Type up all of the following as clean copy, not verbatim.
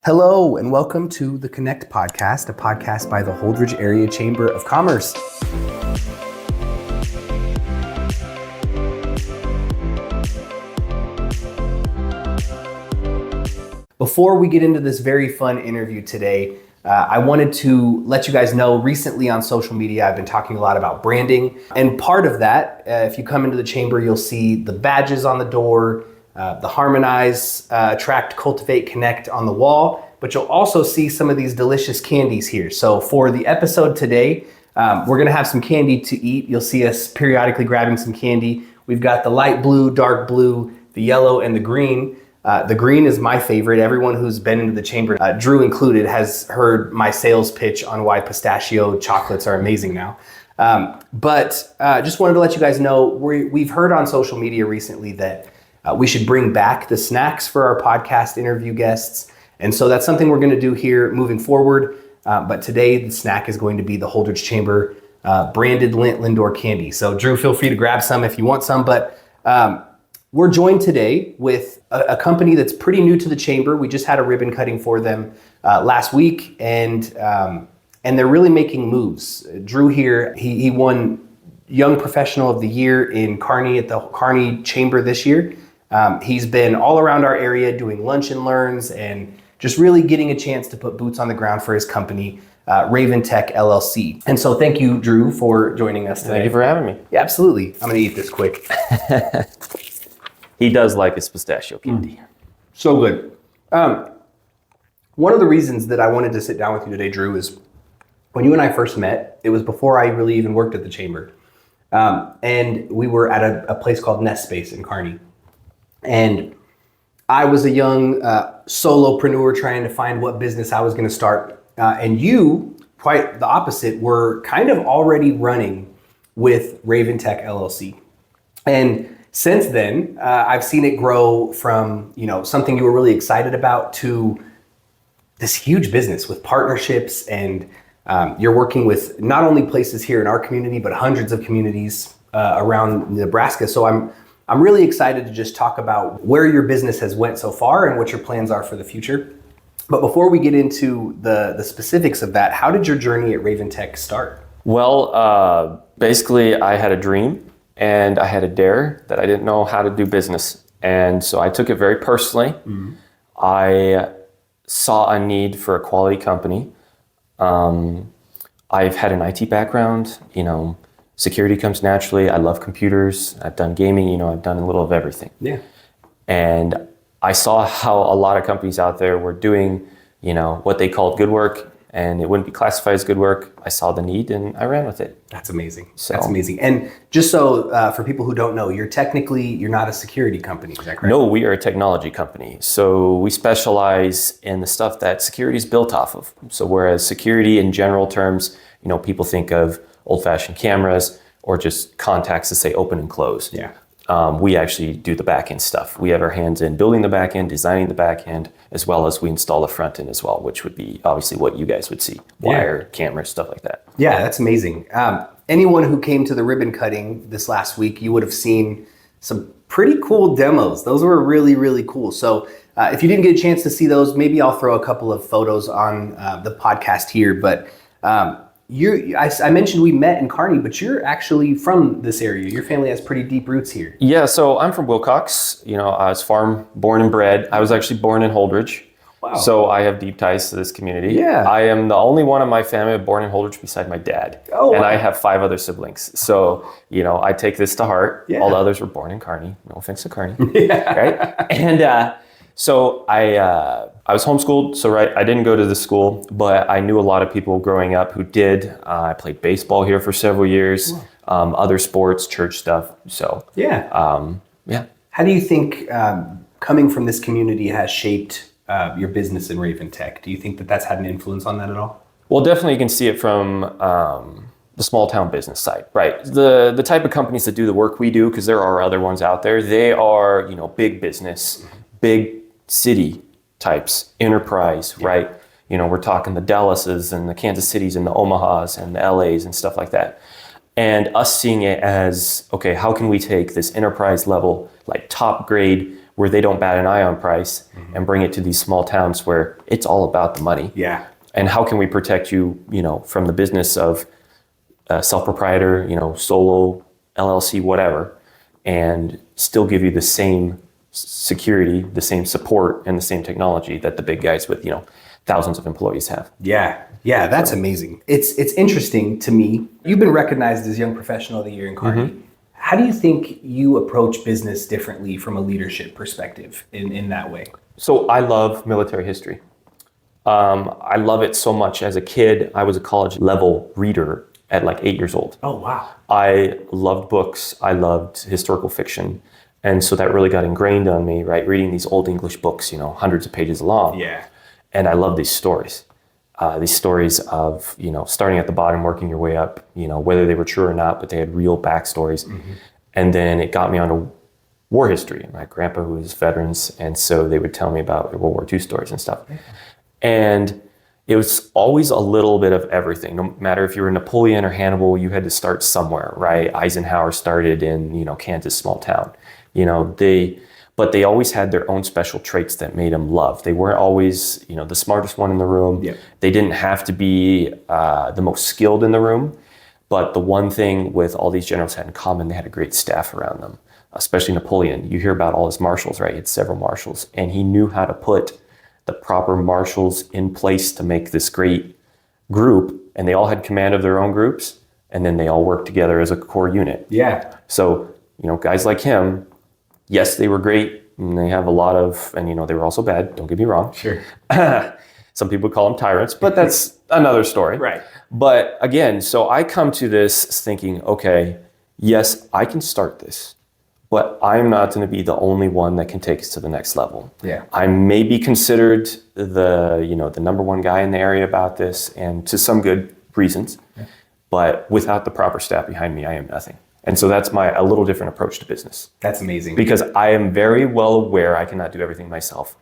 Hello and welcome to the Connect podcast, a podcast by the Holdrege Area Chamber of Commerce. Before we get into this very fun interview today, I wanted to let you guys know recently on social media, I've been talking a lot about branding. And part of that, if you come into the chamber, you'll see the badges on the door, the Harmonize, Attract, Cultivate, Connect on the wall, but you'll also see some of these delicious candies here. So for the episode today, we're gonna have some candy to eat. You'll see us periodically grabbing some candy. We've got the light blue, dark blue, the yellow, and the green. The green is my favorite. Everyone who's been into the chamber, Drew included, has heard my sales pitch on why pistachio chocolates are amazing now. But just wanted to let you guys know, we've heard on social media recently that we should bring back the snacks for our podcast interview guests. And so that's something we're gonna do here moving forward. But today the snack is going to be the Holdrege Chamber branded Lindt Lindor candy. So Drew, feel free to grab some if you want some, but we're joined today with a company that's pretty new to the chamber. We just had a ribbon cutting for them last week, and they're really making moves. Drew here, he won Young Professional of the Year in Kearney at the Kearney Chamber this year. He's been all around our area doing lunch and learns and just really getting a chance to put boots on the ground for his company, Raven Tech LLC. And so thank you, Drew, for joining us today. Thank you for having me. Yeah, absolutely. I'm gonna eat this quick. He does like his pistachio candy. So good. One of the reasons that I wanted to sit down with you today, Drew, is when you and I first met, it was before I really even worked at the chamber. And we were at a place called Nest Space in Kearney. And I was a young solopreneur trying to find what business I was gonna start. And you, quite the opposite, were kind of already running with Raven Tech LLC. And since then, I've seen it grow from, something you were really excited about to this huge business with partnerships, and you're working with not only places here in our community, but hundreds of communities around Nebraska. So I'm really excited to just talk about where your business has went so far and what your plans are for the future. But before we get into the specifics of that, how did your journey at Raven Tech start? Well, basically I had a dream. And I had a dare that I didn't know how to do business. And so I took it very personally. Mm-hmm. I saw a need for a quality company. I've had an IT background, security comes naturally. I love computers. I've done gaming, I've done a little of everything. Yeah. And I saw how a lot of companies out there were doing, what they called good work, and it wouldn't be classified as good work. I saw the need and I ran with it. That's amazing. That's amazing. And just so for people who don't know, you're not a security company, is that correct? No, we are a technology company. So we specialize in the stuff that security is built off of. So whereas security in general terms, people think of old-fashioned cameras or just contacts that say open and close. Yeah. We actually do the back-end stuff. We have our hands in building the back-end, designing the back-end, as well as we install the front-end as well, which would be obviously what you guys would see, wire, cameras, stuff like that. Yeah, that's amazing. Anyone who came to the ribbon cutting this last week, you would have seen some pretty cool demos. Those were really, really cool. So if you didn't get a chance to see those, maybe I'll throw a couple of photos on the podcast here. But I mentioned we met in Kearney, but you're actually from this area. Your family has pretty deep roots here. Yeah, so I'm from Wilcox. I was farm born and bred. I was actually born in Holdrege. Wow. So I have deep ties to this community. Yeah. I am the only one in my family born in Holdrege beside my dad. Oh, and wow. I have 5 other siblings. So, I take this to heart. Yeah. All the others were born in Kearney. No offense to Kearney. Yeah. Right? And so I was homeschooled. So I didn't go to the school, but I knew a lot of people growing up who did. I played baseball here for several years, other sports, church stuff. So yeah. Yeah. How do you think coming from this community has shaped your business in Raven Tech? Do you think that that's had an influence on that at all? Well, definitely you can see it from the small town business side, right? The type of companies that do the work we do, because there are other ones out there, they are, big business, big city types, enterprise, right? We're talking the Dallases and the Kansas Cities and the Omahas and the LAs and stuff like that. And us seeing it as, okay, how can we take this enterprise level, like top grade where they don't bat an eye on price and bring it to these small towns where it's all about the money. Yeah. And how can we protect you, from the business of self-proprietor, solo, LLC, whatever, and still give you the same security, the same support, and the same technology that the big guys with, thousands of employees have. Yeah. Yeah, that's amazing. It's interesting to me. You've been recognized as Young Professional of the Year in Kearney. How do you think you approach business differently from a leadership perspective in that way? So I love military history. I love it so much. As a kid, I was a college level reader at like 8 years old. Oh, wow. I loved books. I loved historical fiction. And so that really got ingrained on me, right? Reading these old English books, hundreds of pages long. Yeah. And I love these stories. These stories of, starting at the bottom, working your way up, whether they were true or not, but they had real backstories. And then it got me onto war history. My grandpa, who was veterans, and so they would tell me about World War II stories and stuff. And it was always a little bit of everything. No matter if you were Napoleon or Hannibal, you had to start somewhere, right? Eisenhower started in, Kansas, small town. But they always had their own special traits that made them loved. They weren't always, the smartest one in the room. Yep. They didn't have to be the most skilled in the room. But the one thing with all these generals had in common, they had a great staff around them, especially Napoleon. You hear about all his marshals, right? He had several marshals, and he knew how to put the proper marshals in place to make this great group, and they all had command of their own groups, and then they all worked together as a core unit. Yeah. So, guys like him, yes, they were great, and they have a lot of, and they were also bad, don't get me wrong. Sure. Some people call them tyrants, but that's another story. Right. But again, so I come to this thinking, okay, yes, I can start this, but I'm not going to be the only one that can take us to the next level. Yeah. I may be considered the number one guy in the area about this, and to some good reasons, but without the proper staff behind me, I am nothing. And so that's a little different approach to business. That's amazing. Because I am very well aware I cannot do everything myself.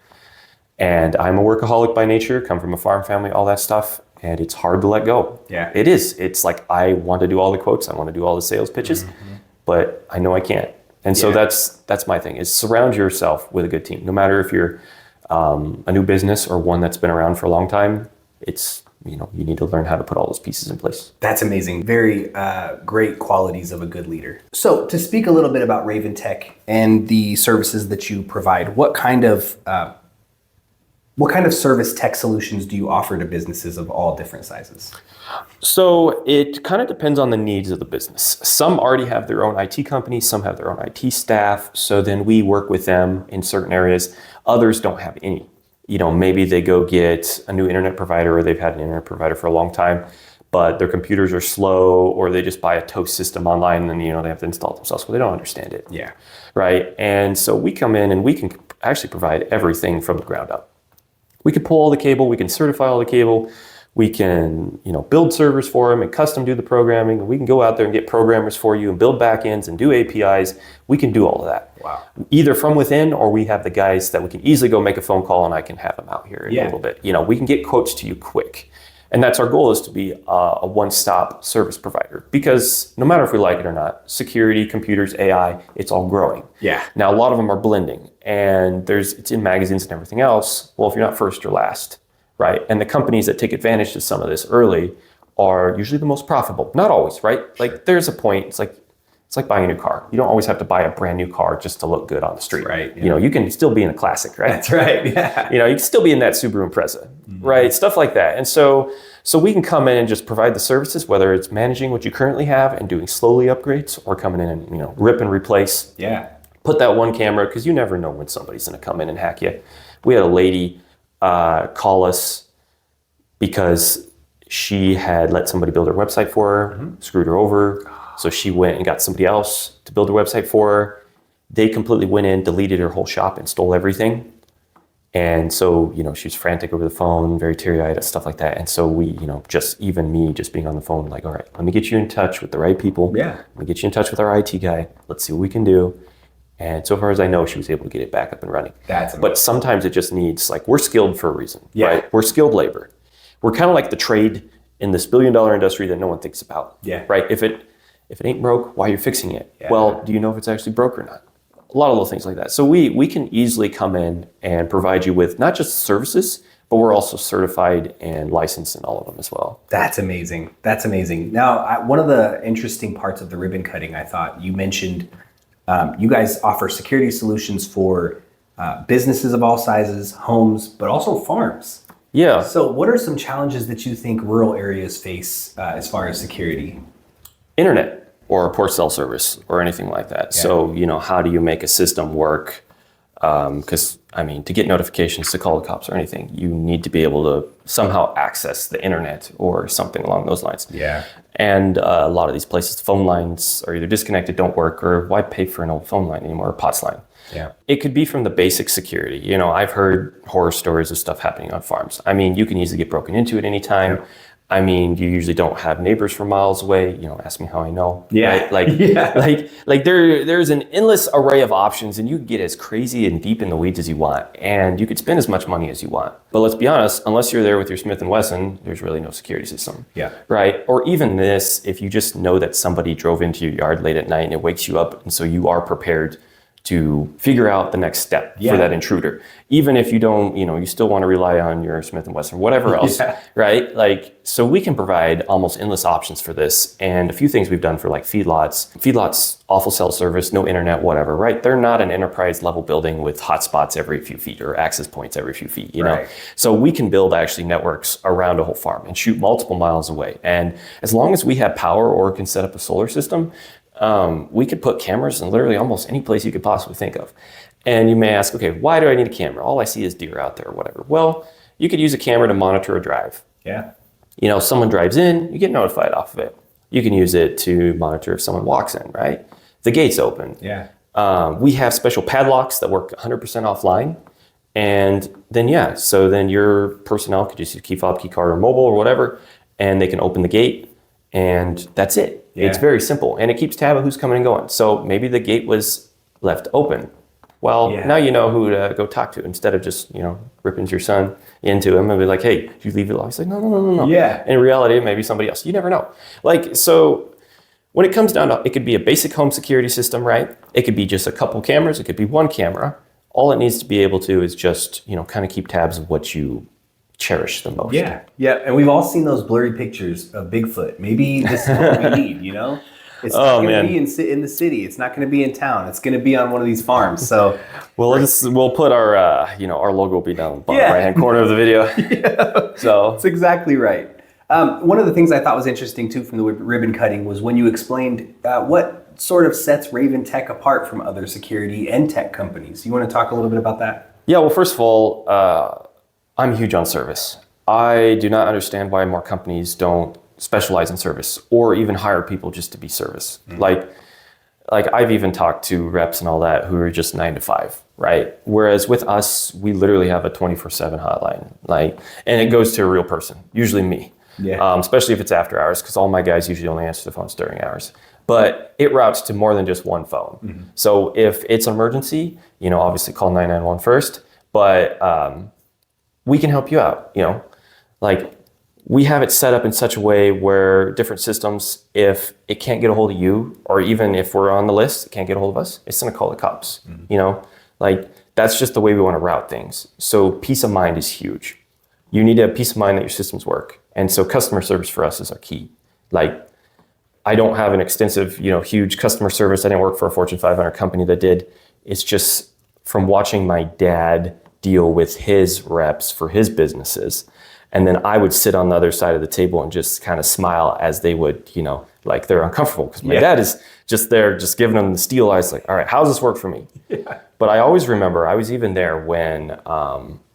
And I'm a workaholic by nature, come from a farm family, all that stuff. And it's hard to let go. Yeah. It is. It's like, I want to do all the quotes. I want to do all the sales pitches, but I know I can't. And so that's my thing, is surround yourself with a good team. No matter if you're a new business or one that's been around for a long time, it's, you need to learn how to put all those pieces in place. That's amazing. Very great qualities of a good leader. So to speak a little bit about Raven Tech and the services that you provide, what kind of service tech solutions do you offer to businesses of all different sizes? So it kind of depends on the needs of the business. Some already have their own IT company, some have their own IT staff. So then we work with them in certain areas. Others don't have any. Maybe they go get a new internet provider, or they've had an internet provider for a long time, but their computers are slow, or they just buy a toast system online and, they have to install it themselves. Well, they don't understand it. Yeah. Right. And so we come in and we can actually provide everything from the ground up. We can pull all the cable, we can certify all the cable, we can, build servers for them and custom do the programming, and we can go out there and get programmers for you and build backends and do APIs. We can do all of that. Wow. Either from within, or we have the guys that we can easily go make a phone call and I can have them out here in a little bit. We can get quotes to you quick. And that's our goal, is to be a one-stop service provider, because no matter if we like it or not, security, computers, AI, it's all growing. Yeah. Now, a lot of them are blending, and it's in magazines and everything else. Well, if you're not first, you're last, right? And the companies that take advantage of some of this early are usually the most profitable. Not always, right? Sure. Like, there's a point, it's like buying a new car. You don't always have to buy a brand new car just to look good on the street. Right. Yeah. You can still be in a classic, right? That's right. Yeah. You can still be in that Subaru Impreza, right? Stuff like that. And so we can come in and just provide the services, whether it's managing what you currently have and doing slowly upgrades, or coming in and, rip and replace. Yeah. Put that one camera, because you never know when somebody's going to come in and hack you. We had a lady call us because she had let somebody build her website for her, screwed her over. So she went and got somebody else to build her website for her. They completely went in, deleted her whole shop, and stole everything. And so, she was frantic over the phone, very teary-eyed, stuff like that. And so we, just being on the phone, like, all right, let me get you in touch with the right people. Yeah. Let me get you in touch with our IT guy. Let's see what we can do. And so far as I know, she was able to get it back up and running. That's amazing. But sometimes it just needs, we're skilled for a reason, Yeah. right? We're skilled labor. We're kind of like the trade in this billion-dollar industry that no one thinks about. Yeah. Right? If it ain't broke, why are you fixing it? Yeah. Well, do you know if it's actually broke or not? a lot of little things like that. So we can easily come in and provide you with not just services, but we're also certified and licensed in all of them as well. That's amazing. That's amazing. Now, one of the interesting parts of the ribbon cutting, I thought you mentioned you guys offer security solutions for businesses of all sizes, homes, but also farms. Yeah. So what are some challenges that you think rural areas face as far as security? Internet or a port cell service or anything like that. Yeah. So, how do you make a system work? Because, to get notifications to call the cops or anything, you need to be able to somehow access the internet or something along those lines. Yeah. And a lot of these places, phone lines are either disconnected, don't work, or why pay for an old phone line anymore, a POTS line? Yeah. It could be from the basic security. I've heard horror stories of stuff happening on farms. You can easily get broken into at any time. Yeah. You usually don't have neighbors from miles away. Ask me how I know. Yeah. Right? There's an endless array of options, and you can get as crazy and deep in the weeds as you want, and you could spend as much money as you want. But let's be honest, unless you're there with your Smith & Wesson, there's really no security system. Yeah. Right? Or even this, if you just know that somebody drove into your yard late at night and it wakes you up, and so you are prepared to figure out the next step for that intruder. Even if you don't, you still want to rely on your Smith & Wesson, whatever else, right? So we can provide almost endless options for this. And a few things we've done for feedlots. Feedlots, awful cell service, no internet, whatever, right? They're not an enterprise level building with hotspots every few feet or access points every few feet, you know? So we can build actually networks around a whole farm and shoot multiple miles away. And as long as we have power or can set up a solar system, we could put cameras in literally almost any place you could possibly think of. And you may ask, okay, why do I need a camera? All I see is deer out there or whatever. Well, you could use a camera to monitor a drive. Yeah. Someone drives in, you get notified off of it. You can use it to monitor if someone walks in, right? The gate's open. Yeah. We have special padlocks that work 100% offline. And then, so then your personnel could just use key fob, key card, or mobile or whatever, and they can open the gate, and that's it. Yeah. It's very simple, and it keeps tab of who's coming and going. So maybe the gate was left open. Well, now you know who to go talk to instead of just, ripping your son into him and be like, hey, did you leave it locked? He's like, no. Yeah. In reality, maybe somebody else. You never know. So when it comes down to, it could be a basic home security system, right? It could be just a couple cameras. It could be one camera. All it needs to be able to is just, kind of keep tabs of what you cherish the most. Yeah. And we've all seen those blurry pictures of Bigfoot. Maybe this is what we need, It's not going to be in the city. It's not going to be in town. It's going to be on one of these farms. So, we'll put our, our logo will be down the bottom right-hand corner of the video. So that's exactly right. One of the things I thought was interesting too from the ribbon cutting was when you explained what sort of sets Raven Tech apart from other security and tech companies. You want to talk a little bit about that? Yeah. Well, first of all, I'm huge on service. I do not understand why more companies don't specialize in service or even hire people just to be service. Like I've even talked to reps and all that who are just 9 to 5, right? Whereas with us, we literally have a 24/7 hotline, and it goes to a real person, usually me. Yeah. Especially if it's after hours, because all my guys usually only answer the phones during hours. But it routes to more than just one phone. Mm-hmm. So if it's an emergency, obviously call 911 first, but we can help you out, we have it set up in such a way where different systems, if it can't get a hold of you, or even if we're on the list, it can't get a hold of us, it's going to call the cops, that's just the way we want to route things. So peace of mind is huge. You need to have peace of mind that your systems work. And so customer service for us is our key. I don't have an extensive, huge customer service. I didn't work for a Fortune 500 company that did. It's just from watching my dad deal with his reps for his businesses. And then I would sit on the other side of the table and just kind of smile as they would, they're uncomfortable because my dad is just there, just giving them the steel eyes, all right, how does this work for me? Yeah. But I always remember, I was even there when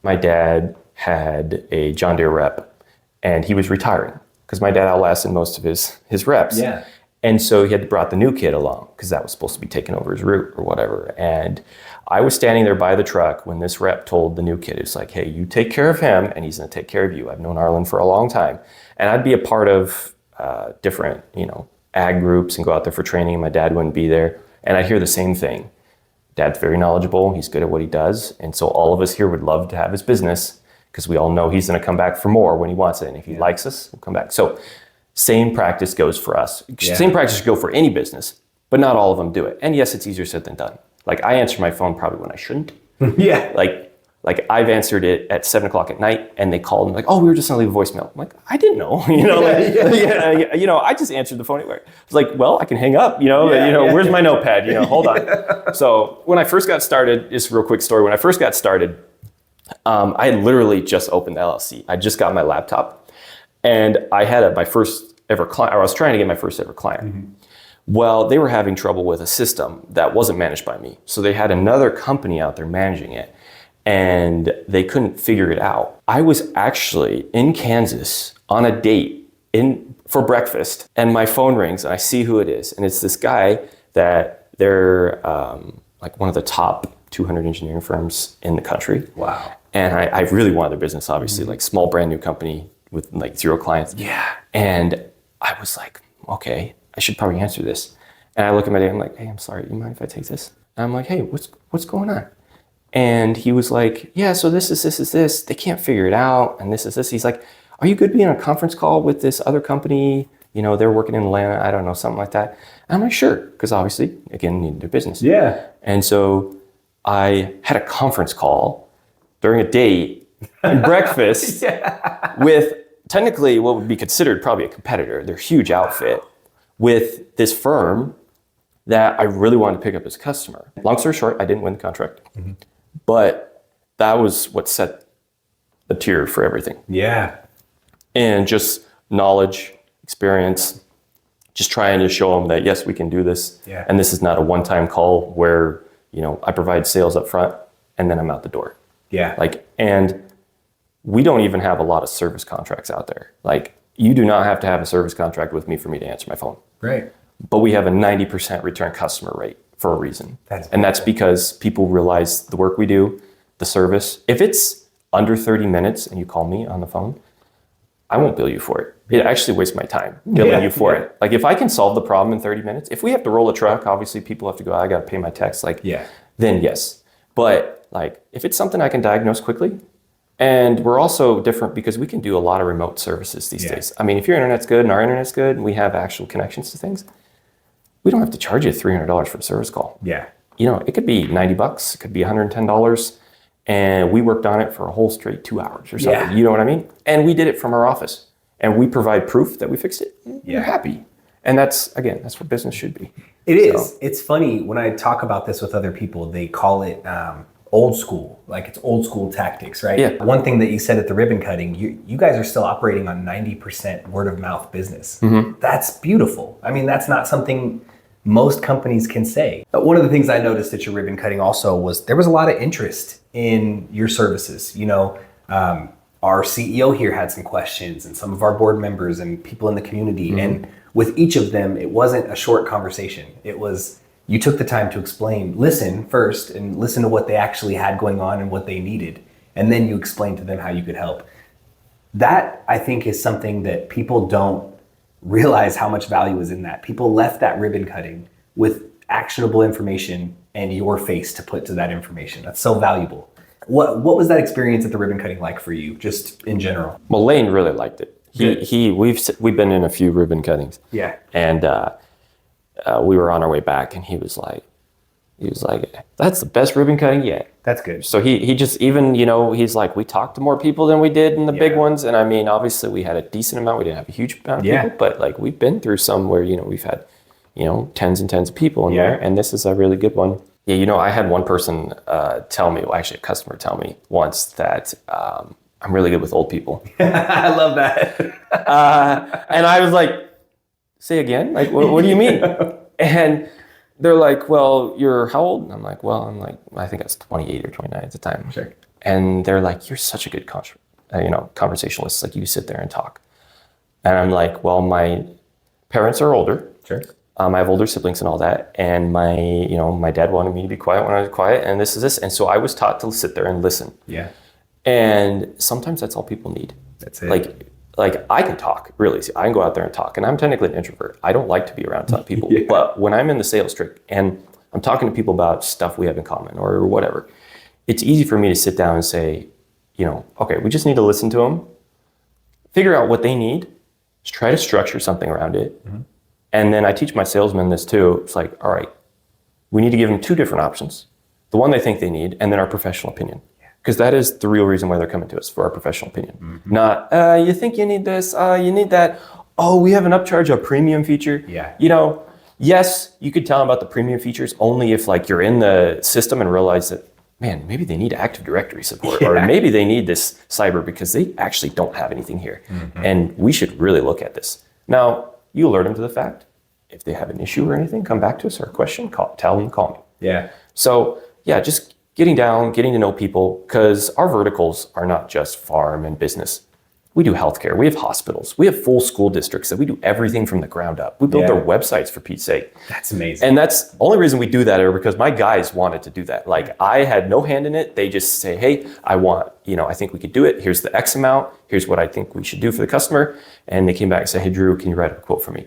my dad had a John Deere rep and he was retiring because my dad outlasted most of his reps. Yeah. And so he had brought the new kid along because that was supposed to be taking over his route or whatever. And I was standing there by the truck when this rep told the new kid, it's like, hey, you take care of him and he's going to take care of you. I've known Arlen for a long time. And I'd be a part of different, ag groups and go out there for training. And my dad wouldn't be there. And I'd hear the same thing. Dad's very knowledgeable. He's good at what he does. And so all of us here would love to have his business because we all know he's going to come back for more when he wants it. And if he likes us, we'll come back. So same practice goes for us. Yeah. Same practice should go for any business, but not all of them do it. And yes, it's easier said than done. Like I answer my phone probably when I shouldn't. Yeah. Like I've answered it at 7:00 at night and they called and like, oh, we were just gonna leave a voicemail. I'm like, I didn't know, you know, I just answered the phone anyway. It's like, well, I can hang up, where's my notepad? Hold on. So when I first got started, just a real quick story. When I first got started, I had literally just opened the LLC. I just got my laptop and I had my first ever client, or I was trying to get my first ever client. Mm-hmm. Well, they were having trouble with a system that wasn't managed by me. So they had another company out there managing it. And they couldn't figure it out. I was actually in Kansas on a date for breakfast, and my phone rings, and I see who it is, and it's this guy that they're like one of the top 200 engineering firms in the country. Wow! And I really wanted their business, obviously, like small brand new company with like 0 clients. Yeah. And I was like, okay, I should probably answer this. And I look at my date, I'm like, hey, I'm sorry, you mind if I take this? And I'm like, hey, what's going on? And he was like, yeah, so this is this. They can't figure it out. And this is this. He's like, are you good being on a conference call with this other company? They're working in Atlanta. I don't know, something like that. And I'm like, sure. Because obviously, again, need their business. Yeah. And so I had a conference call during a date and breakfast with technically what would be considered probably a competitor. They're a huge outfit with this firm that I really wanted to pick up as a customer. Long story short, I didn't win the contract. Mm-hmm. But that was what set the tier for everything. Yeah. And just knowledge, experience, just trying to show them that, yes, we can do this. Yeah. And this is not a one-time call where, I provide sales up front and then I'm out the door. Yeah. And we don't even have a lot of service contracts out there. You do not have to have a service contract with me for me to answer my phone. Right. But we have a 90% return customer rate for a reason. That's because people realize the work we do, the service. If it's under 30 minutes and you call me on the phone, I won't bill you for it. It actually wastes my time billing you for it. If I can solve the problem in 30 minutes, if we have to roll a truck, obviously people have to go, I got to pay my tax. Then yes. But if it's something I can diagnose quickly, and we're also different because we can do a lot of remote services these days. I mean, if your internet's good and our internet's good and we have actual connections to things, we don't have to charge you $300 for a service call. Yeah. It could be $90, it could be $110, and we worked on it for a whole straight 2 hours or something. Yeah. You know what I mean? And we did it from our office, and we provide proof that we fixed it. You're happy. And that's what business should be. It is. It's funny when I talk about this with other people, they call it old school, it's old school tactics, right? Yeah. One thing that you said at the ribbon cutting, you guys are still operating on 90% word of mouth business. Mm-hmm. That's beautiful. I mean, that's not something most companies can say. But one of the things I noticed at your ribbon cutting also was there was a lot of interest in your services. Our CEO here had some questions, and some of our board members and people in the community. Mm-hmm. And with each of them, it wasn't a short conversation. It was, you took the time to explain, listen first, and listen to what they actually had going on and what they needed. And then you explained to them how you could help. That, I think, is something that people don't realize how much value is in that. People left that ribbon cutting with actionable information and your face to put to that information. That's so valuable. What was that experience at the ribbon cutting like for you, just in general? Well, Lane really liked it. We've been in a few ribbon cuttings. Yeah. And we were on our way back, and he was like, that's the best ribbon cutting yet. That's good. So he just, even, he's like, we talked to more people than we did in the big ones. And I mean, obviously we had a decent amount. We didn't have a huge amount of people, but we've been through some where, we've had, tens and tens of people in there. And this is a really good one. Yeah, I had one person tell me, a customer tell me once that I'm really good with old people. I love that. And I was like, say again? What do you mean? And they're like, well, you're how old? And I'm like, I think I was 28 or 29 at the time. Sure. And they're like, you're such a good conversationalist. You sit there and talk. And I'm like, well, my parents are older. Sure. I have older siblings and all that. And my dad wanted me to be quiet when I was quiet. And this is this. And so I was taught to sit there and listen. Yeah. And sometimes that's all people need. That's it. I can talk really easy. I can go out there and talk. And I'm technically an introvert. I don't like to be around people. Yeah. But when I'm in the sales trick and I'm talking to people about stuff we have in common or whatever, it's easy for me to sit down and say, okay, we just need to listen to them, figure out what they need, just try to structure something around it. Mm-hmm. And then I teach my salesmen this too. It's like, all right, We need to give them two different options. The one they think they need, and then our professional opinion. Because that is the real reason why they're coming to us, for our professional opinion. Not, you think you need this, you need that. Oh, we have an upcharge, a premium feature. Yeah. You know, yes, you could tell them about the premium features only if like you're in the system and realize that, man, maybe they need Active Directory support, or maybe they need this cyber because they actually don't have anything here. And we should really look at this. Now, you alert them to the fact. If they have an issue or anything, come back to us or a question, tell them to call me. Yeah. So yeah, just getting down, getting to know people, because our verticals are not just farm and business. We do healthcare, we have hospitals, we have full school districts that we do everything from the ground up. We build their websites, for Pete's sake. That's amazing. And that's the only reason we do that are because my guys wanted to do that. Like I had no hand in it. They just say, hey, I think we could do it. Here's the X amount. Here's what I think we should do for the customer. And they came back and said, hey, Drew, can you write a quote for me?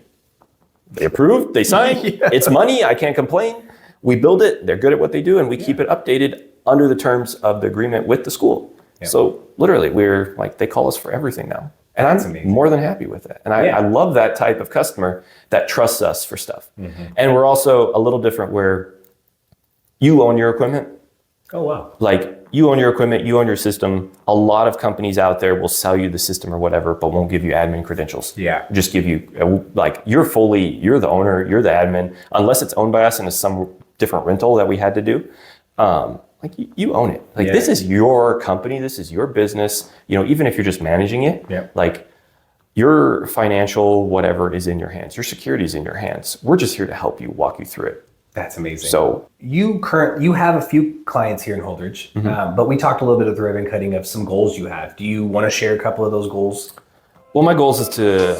They approved, they signed, It's money, I can't complain. We build it, they're good at what they do, and we keep it updated under the terms of the agreement with the school. So literally, we're like, they call us for everything now. And That's I'm amazing. more than happy with that. And I love that type of customer that trusts us for stuff. And we're also a little different where you own your equipment. Oh, wow. Like you own your equipment, you own your system. A lot of companies out there will sell you the system or whatever, but won't give you admin credentials. Yeah. Just give you, like you're the owner, you're the admin, unless it's owned by us and it's some different rental that we had to do. Like you own it. Like this is your company, this is your business. Even if you're just managing it, like your financial whatever is in your hands, your security is in your hands. We're just here to help you, walk you through it. That's amazing. So you have a few clients here in Holdrege, but we talked a little bit of the ribbon cutting of some goals you have. Do you want to share a couple of those goals? Well, my goals is to